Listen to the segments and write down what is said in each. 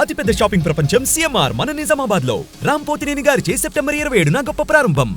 అతిపెద్ద షాపింగ్ ప్రపంచం సిఎంఆర్ మన నిజామాబాద్ లో రామ్ పోతినేని గారిచే సెప్టెంబర్ 27న గొప్ప ప్రారంభం.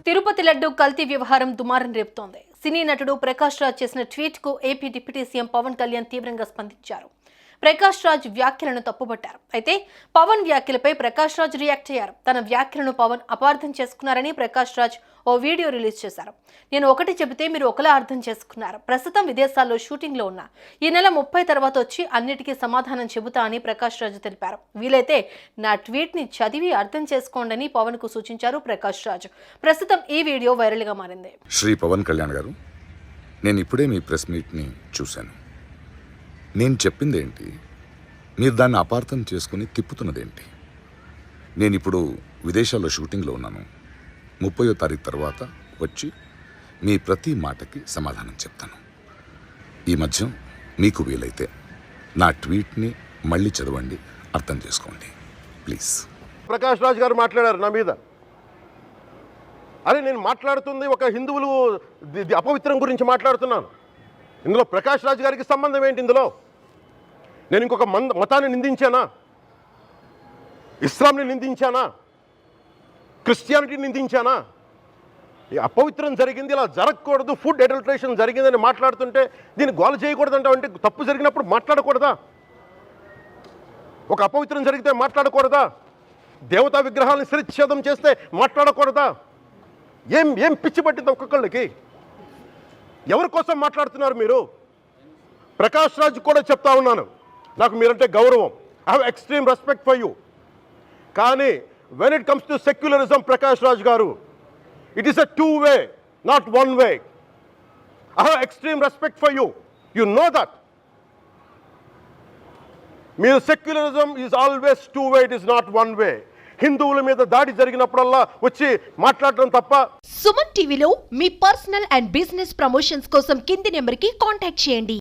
తిరుపతి లడ్డు కల్తీ వ్యవహారం దుమారం రేపుతోంది. సినీ నటుడు ప్రకాష్ రాజ్ చేసిన ట్వీట్ కు AP deputy CM Pawan Kalyan తీవ్రంగా స్పందించారు. ప్రకాష్ రాజ్ వ్యాఖ్యలను తప్పుపట్టారు. అయితే పవన్ వ్యాఖ్యలపై ప్రకాష్ రాజ్ రియాక్ట్ అయ్యారు. తన వ్యాఖ్యలను పవన్ అపార్థం చేసుకున్నారని ప్రకాష్ రాజ్ ఓ వీడియో రిలీజ్ చేశారు. నేను ఒకటి చెబితే మీరు ఒకలా అర్థం చేసుకున్నారు. ప్రస్తుతం విదేశాల్లో షూటింగ్ లో ఉన్నా. ఈ నెల 30 తర్వాత వచ్చి అన్నిటికీ సమాధానం చెబుతా అని ప్రకాష్ రాజ్ తెలిపారు. వీలైతే నా ట్వీట్ ని చదివి అర్థం చేసుకోండి పవన్ కు సూచించారు ప్రకాష్ రాజ్. ప్రస్తుతం ఈ వీడియో వైరల్ గా మారింది. శ్రీ పవన్ కళ్యాణ్ గారు, నేను ఇప్పుడే మీ ప్రెస్ మీట్ ని చూశాను. నేను చెప్పింది ఏంటి, మీరు దాన్ని అపార్థం చేసుకుని తిప్పుతున్నదేంటి? నేను ఇప్పుడు విదేశాల్లో షూటింగ్లో ఉన్నాను. 30వ తారీఖు తర్వాత వచ్చి మీ ప్రతి మాటకి సమాధానం చెప్తాను. ఈ మధ్య మీకు వీలైతే నా ట్వీట్ని మళ్ళీ చదవండి, అర్థం చేసుకోండి ప్లీజ్. ప్రకాష్ రాజ్ గారు మాట్లాడారు నా మీద. అరే, నేను మాట్లాడుతుంది ఒక హిందువులు అపవిత్రం గురించి మాట్లాడుతున్నాను. ఇందులో ప్రకాష్ రాజ్ గారికి సంబంధం ఏంటి? ఇందులో నేను ఇంకొక మతాన్ని నిందించానా? ఇస్లాంని నిందించానా? క్రిస్టియానిటీని నిందించానా? ఈ అపవిత్రం జరిగింది, ఇలా జరగకూడదు, ఫుడ్ అడల్ట్రేషన్ జరిగిందని మాట్లాడుతుంటే దీన్ని గోల చేయకూడదంటే, అంటే తప్పు జరిగినప్పుడు మాట్లాడకూడదా? ఒక అపవిత్రం జరిగితే మాట్లాడకూడదా? దేవతా విగ్రహాలను శిరచ్ఛేదం చేస్తే మాట్లాడకూడదా? ఏం పిచ్చి పట్టింది ఒక్కొక్కళ్ళకి? ఎవరి కోసం మాట్లాడుతున్నారు మీరు? ప్రకాష్ రాజ్ కూడా చెప్తా ఉన్నాను, నాకు మీరంటే గౌరవం. I have extreme respect for you. కానీ when it comes to secularism, Prakash Raj garu, it is a two-way, not one way. I have extreme respect for you. You know that. Mere secularism is always two-way, it is not one way. హిందువుల మీద దాడి జరిగినప్పుడల్లా వచ్చి మాట్లాడడం తప్ప. సుమన్ టీవీలో మీ personal and business promotions కోసం కింది నెంబర్కి కాంటాక్ట్ చేయండి.